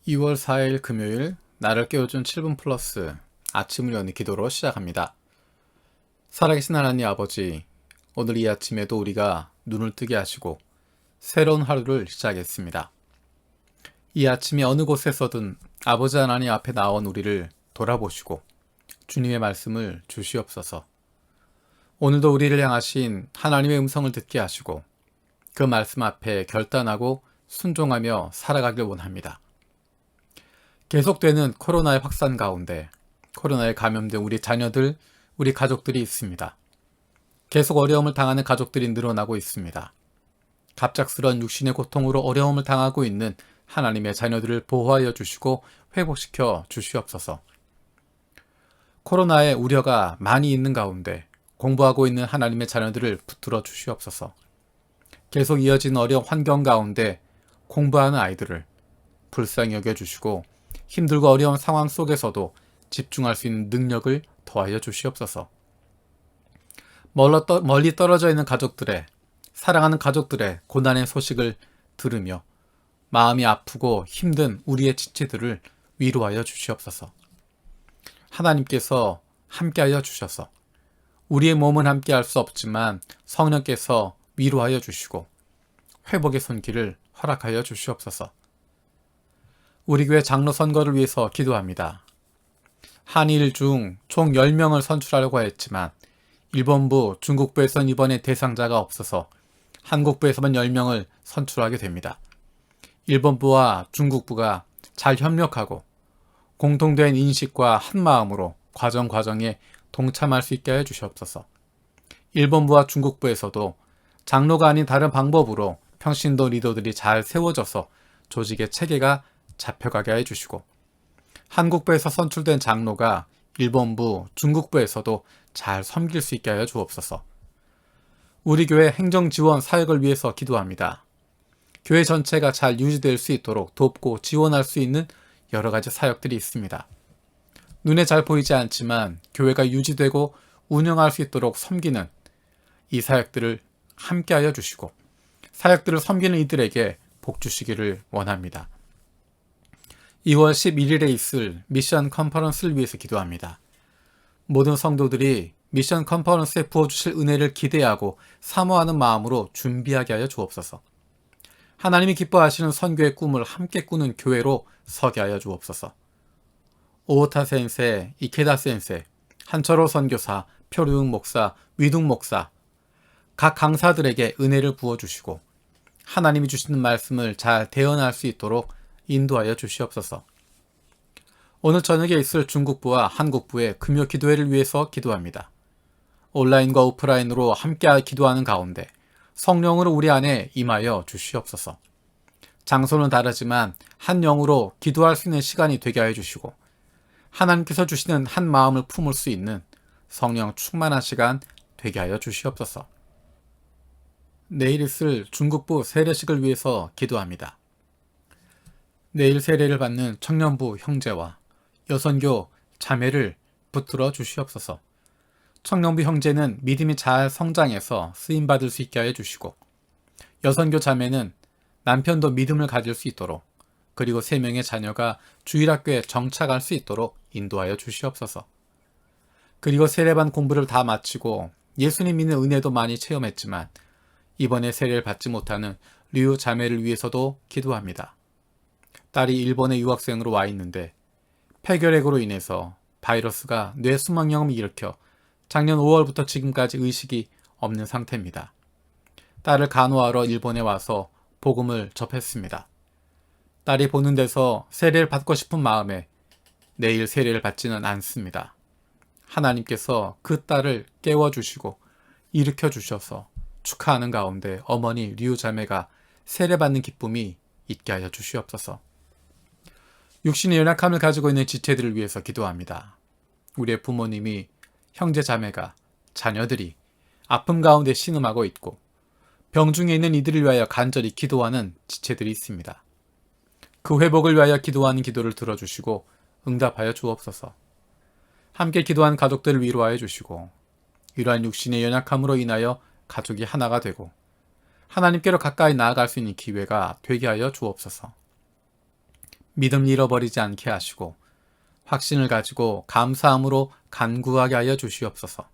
2월 4일 금요일 나를 깨워준 7분 플러스 아침을 여는 기도로 시작합니다. 살아계신 하나님 아버지, 오늘 이 아침에도 우리가 눈을 뜨게 하시고 새로운 하루를 시작했습니다. 이 아침에 어느 곳에서든 아버지 하나님 앞에 나온 우리를 돌아보시고 주님의 말씀을 주시옵소서. 오늘도 우리를 향하신 하나님의 음성을 듣게 하시고 그 말씀 앞에 결단하고 순종하며 살아가길 원합니다. 계속되는 코로나의 확산 가운데 코로나에 감염된 우리 자녀들, 우리 가족들이 있습니다. 계속 어려움을 당하는 가족들이 늘어나고 있습니다. 갑작스러운 육신의 고통으로 어려움을 당하고 있는 하나님의 자녀들을 보호하여 주시고 회복시켜 주시옵소서. 코로나의 우려가 많이 있는 가운데 공부하고 있는 하나님의 자녀들을 붙들어 주시옵소서. 계속 이어지는 어려운 환경 가운데 공부하는 아이들을 불쌍히 여겨주시고 힘들고 어려운 상황 속에서도 집중할 수 있는 능력을 더하여 주시옵소서. 멀리 떨어져 있는 가족들의, 사랑하는 가족들의 고난의 소식을 들으며 마음이 아프고 힘든 우리의 지체들을 위로하여 주시옵소서. 하나님께서 함께하여 주셔서 우리의 몸은 함께할 수 없지만 성령께서 위로하여 주시고 회복의 손길을 허락하여 주시옵소서. 우리 교회 장로 선거를 위해서 기도합니다. 한일 중 총 10명을 선출하려고 했지만 일본부, 중국부에선 이번에 대상자가 없어서 한국부에서만 10명을 선출하게 됩니다. 일본부와 중국부가 잘 협력하고 공통된 인식과 한마음으로 과정에 동참할 수 있게 해주시옵소서. 일본부와 중국부에서도 장로가 아닌 다른 방법으로 평신도 리더들이 잘 세워져서 조직의 체계가 잡혀가게 해주시고 한국부에서 선출된 장로가 일본부, 중국부에서도 잘 섬길 수 있게 하여 주옵소서. 우리 교회 행정지원 사역을 위해서 기도합니다. 교회 전체가 잘 유지될 수 있도록 돕고 지원할 수 있는 여러 가지 사역들이 있습니다. 눈에 잘 보이지 않지만 교회가 유지되고 운영할 수 있도록 섬기는 이 사역들을 함께하여 주시고 사역들을 섬기는 이들에게 복 주시기를 원합니다. 2월 11일에 있을 미션 컨퍼런스를 위해서 기도합니다. 모든 성도들이 미션 컨퍼런스에 부어주실 은혜를 기대하고 사모하는 마음으로 준비하게 하여 주옵소서. 하나님이 기뻐하시는 선교의 꿈을 함께 꾸는 교회로 서게 하여 주옵소서. 오오타 센세, 이케다 센세, 한철호 선교사, 표류웅 목사, 위둥 목사, 각 강사들에게 은혜를 부어주시고 하나님이 주시는 말씀을 잘 대언할 수 있도록 인도하여 주시옵소서. 오늘 저녁에 있을 중국부와 한국부의 금요 기도회를 위해서 기도합니다. 온라인과 오프라인으로 함께 기도하는 가운데 성령으로 우리 안에 임하여 주시옵소서. 장소는 다르지만 한 영으로 기도할 수 있는 시간이 되게 하여 주시고 하나님께서 주시는 한 마음을 품을 수 있는 성령 충만한 시간 되게 하여 주시옵소서. 내일 있을 중국부 세례식을 위해서 기도합니다. 내일 세례를 받는 청년부 형제와 여선교 자매를 붙들어 주시옵소서. 청년부 형제는 믿음이 잘 성장해서 쓰임받을 수 있게 하여 주시고 여선교 자매는 남편도 믿음을 가질 수 있도록 그리고 3명의 자녀가 주일학교에 정착할 수 있도록 인도하여 주시옵소서. 그리고 세례반 공부를 다 마치고 예수님 믿는 은혜도 많이 체험했지만 이번에 세례를 받지 못하는 류 자매를 위해서도 기도합니다. 딸이 일본에 유학생으로 와 있는데 폐결핵으로 인해서 바이러스가 뇌 수막염을 일으켜 작년 5월부터 지금까지 의식이 없는 상태입니다. 딸을 간호하러 일본에 와서 복음을 접했습니다. 딸이 보는 데서 세례를 받고 싶은 마음에 내일 세례를 받지는 않습니다. 하나님께서 그 딸을 깨워주시고 일으켜주셔서 축하하는 가운데 어머니 류 자매가 세례받는 기쁨이 있게 하여 주시옵소서. 육신의 연약함을 가지고 있는 지체들을 위해서 기도합니다. 우리의 부모님이, 형제 자매가, 자녀들이 아픔 가운데 신음하고 있고 병 중에 있는 이들을 위하여 간절히 기도하는 지체들이 있습니다. 그 회복을 위하여 기도하는 기도를 들어주시고 응답하여 주옵소서. 함께 기도한 가족들을 위로하여 주시고 이러한 육신의 연약함으로 인하여 가족이 하나가 되고 하나님께로 가까이 나아갈 수 있는 기회가 되게 하여 주옵소서. 믿음 잃어버리지 않게 하시고 확신을 가지고 감사함으로 간구하게 하여 주시옵소서.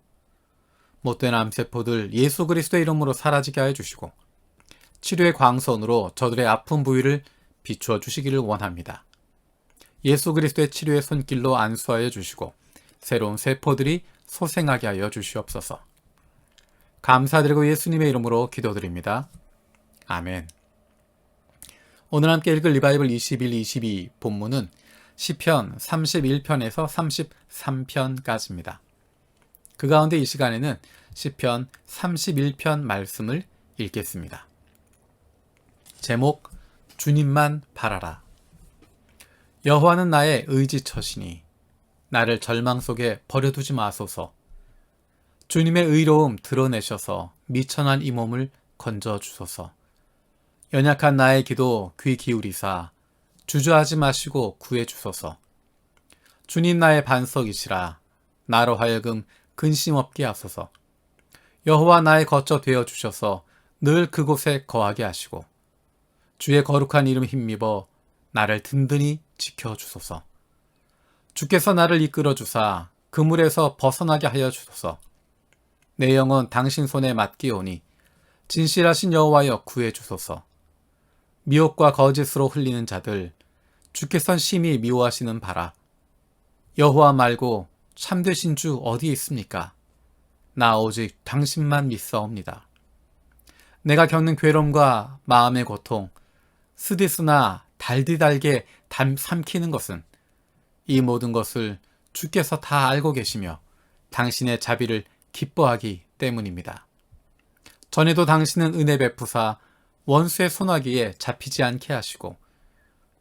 못된 암세포들 예수 그리스도의 이름으로 사라지게 하여 주시고 치료의 광선으로 저들의 아픈 부위를 비추어 주시기를 원합니다. 예수 그리스도의 치료의 손길로 안수하여 주시고 새로운 세포들이 소생하게 하여 주시옵소서. 감사드리고 예수님의 이름으로 기도드립니다. 아멘. 오늘 함께 읽을 리바이블 21, 22 본문은 시편 31편에서 33편까지입니다. 그 가운데 이 시간에는 시편 31편 말씀을 읽겠습니다. 제목, 주님만 바라라. 여호와는 나의 의지처시니 나를 절망 속에 버려두지 마소서. 주님의 의로움 드러내셔서 미천한 이 몸을 건져주소서. 연약한 나의 기도 귀 기울이사 주저하지 마시고 구해주소서. 주님 나의 반석이시라. 나로 하여금 근심 없게 하소서. 여호와 나의 거처 되어 주셔서 늘 그곳에 거하게 하시고 주의 거룩한 이름 힘입어 나를 든든히 지켜주소서. 주께서 나를 이끌어 주사 그물에서 벗어나게 하여 주소서. 내 영혼 당신 손에 맡기오니 진실하신 여호와여 구해 주소서. 미혹과 거짓으로 흘리는 자들 주께선 심히 미워하시는 바라. 여호와 말고 참되신 주 어디 있습니까? 나 오직 당신만 믿사옵니다. 내가 겪는 괴로움과 마음의 고통, 스디스나 달디달게 삼키는 것은 이 모든 것을 주께서 다 알고 계시며 당신의 자비를 기뻐하기 때문입니다. 전에도 당신은 은혜 베푸사 원수의 손아귀에 잡히지 않게 하시고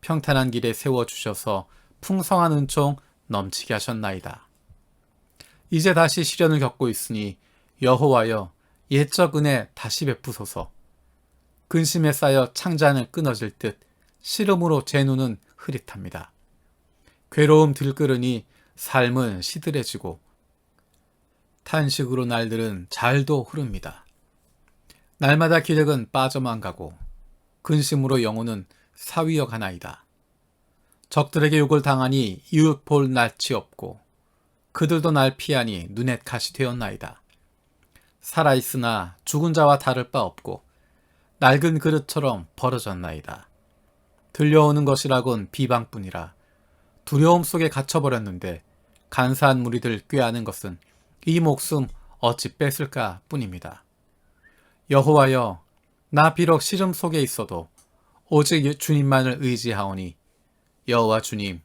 평탄한 길에 세워주셔서 풍성한 은총 넘치게 하셨나이다. 이제 다시 시련을 겪고 있으니 여호와여 옛적 은혜 다시 베푸소서. 근심에 쌓여 창자는 끊어질 듯 시름으로 제 눈은 흐릿합니다. 괴로움 들끓으니 삶은 시들해지고 탄식으로 날들은 잘도 흐릅니다. 날마다 기력은 빠져만 가고 근심으로 영혼은 사위어 가나이다. 적들에게 욕을 당하니 이웃 볼 낯이 없고 그들도 날 피하니 눈에 가시 되었나이다. 살아있으나 죽은 자와 다를 바 없고 낡은 그릇처럼 벌어졌나이다. 들려오는 것이라곤 비방뿐이라 두려움 속에 갇혀버렸는데 간사한 무리들 꾀하는 것은 이 목숨 어찌 뺐을까 뿐입니다. 여호와여 나 비록 시름 속에 있어도 오직 주님만을 의지하오니 여호와 주님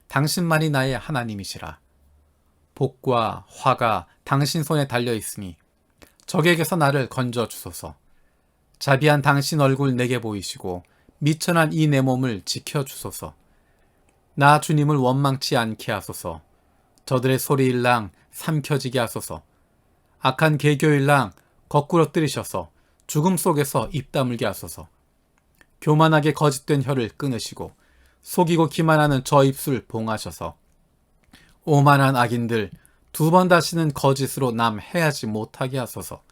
당신만이 나의 하나님이시라. 복과 화가 당신 손에 달려있으니 적에게서 나를 건져 주소서. 자비한 당신 얼굴 내게 보이시고 미천한 이 내 몸을 지켜주소서. 나 주님을 원망치 않게 하소서. 저들의 소리일랑 삼켜지게 하소서. 악한 개교일랑 거꾸로 뜨리셔서 죽음 속에서 입 다물게 하소서. 교만하게 거짓된 혀를 끊으시고 속이고 기만하는 저 입술 봉하셔서 오만한 악인들 두 번 다시는 거짓으로 남 해하지 못하게 하소서.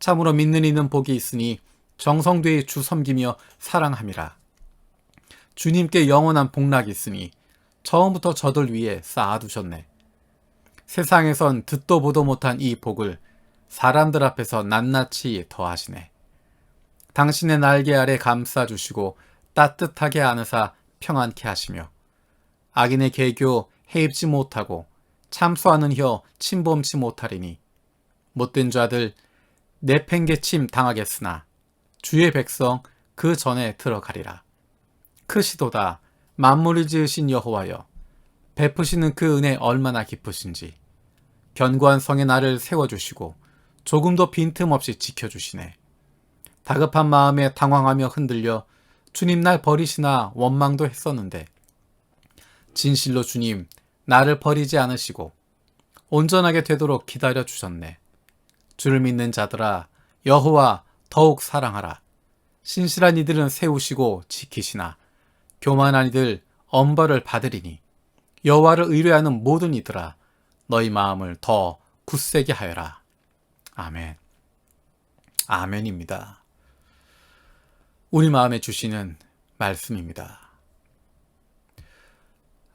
참으로 믿는 이는 복이 있으니 정성되이 주 섬기며 사랑함이라. 주님께 영원한 복락이 있으니 처음부터 저들 위에 쌓아두셨네. 세상에선 듣도 보도 못한 이 복을 사람들 앞에서 낱낱이 더하시네. 당신의 날개 아래 감싸주시고 따뜻하게 안으사 평안케 하시며 악인의 계교 해입지 못하고 참소하는 혀 침범치 못하리니 못된 자들 내팽개침 당하겠으나 주의 백성 그 전에 들어가리라. 크시도다 만물을 지으신 여호와여 베푸시는 그 은혜 얼마나 깊으신지 견고한 성에 나를 세워주시고 조금도 빈틈없이 지켜주시네. 다급한 마음에 당황하며 흔들려 주님 날 버리시나 원망도 했었는데 진실로 주님 나를 버리지 않으시고 온전하게 되도록 기다려 주셨네. 주를 믿는 자들아 여호와 더욱 사랑하라. 신실한 이들은 세우시고 지키시나 교만한 이들 엄벌을 받으리니 여호와를 의뢰하는 모든 이들아 너희 마음을 더 굳세게 하여라. 아멘. 아멘입니다. 우리 마음에 주시는 말씀입니다.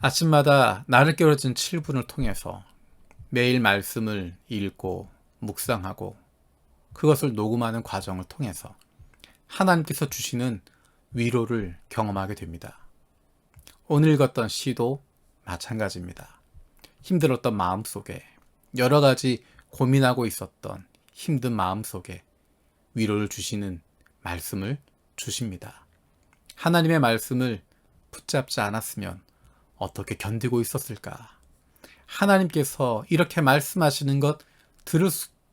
아침마다 나를 깨워준 7분을 통해서 매일 말씀을 읽고 묵상하고 그것을 녹음하는 과정을 통해서 하나님께서 주시는 위로를 경험하게 됩니다. 오늘 읽었던 시도 마찬가지입니다. 힘들었던 마음 속에, 여러 가지 고민하고 있었던 힘든 마음 속에 위로를 주시는 말씀을 주십니다. 하나님의 말씀을 붙잡지 않았으면 어떻게 견디고 있었을까? 하나님께서 이렇게 말씀하시는 것 들을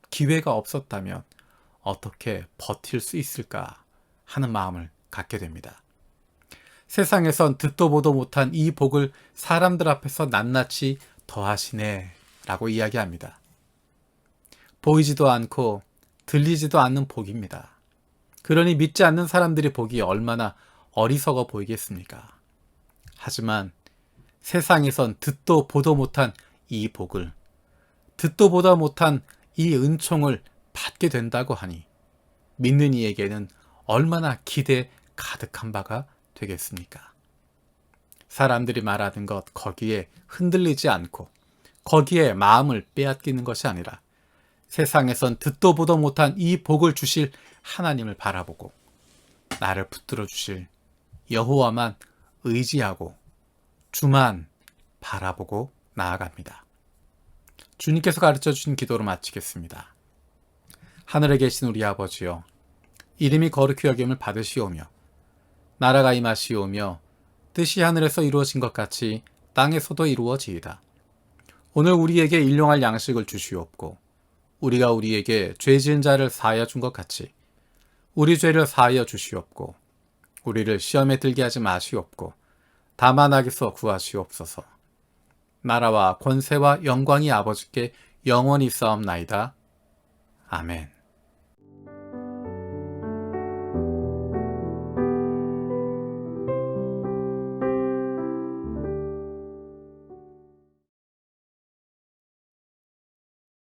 기회가 없었다면 어떻게 버틸 수 있을까 하는 마음을 갖게 됩니다. 세상에선 듣도 보도 못한 이 복을 사람들 앞에서 낱낱이 더하시네 라고 이야기합니다. 보이지도 않고 들리지도 않는 복입니다. 그러니 믿지 않는 사람들의 복이 얼마나 어리석어 보이겠습니까? 하지만 세상에선 듣도 보도 못한 이 복을, 듣도 보도 못한 이 은총을 받게 된다고 하니 믿는 이에게는 얼마나 기대 가득한 바가 되겠습니까? 사람들이 말하는 것 거기에 흔들리지 않고 거기에 마음을 빼앗기는 것이 아니라 세상에선 듣도 보도 못한 이 복을 주실 하나님을 바라보고 나를 붙들어 주실 여호와만 의지하고 주만 바라보고 나아갑니다. 주님께서 가르쳐 주신 기도로 마치겠습니다. 하늘에 계신 우리 아버지여, 이름이 거룩히 여김을 받으시오며 나라가 임하시오며 뜻이 하늘에서 이루어진 것 같이 땅에서도 이루어지이다. 오늘 우리에게 일용할 양식을 주시옵고 우리가 우리에게 죄 지은 자를 사하여 준 것 같이 우리 죄를 사하여 주시옵고 우리를 시험에 들게 하지 마시옵고 다만 악에서 구하시옵소서. 나라와 권세와 영광이 아버지께 영원히 있사옵나이다. 아멘.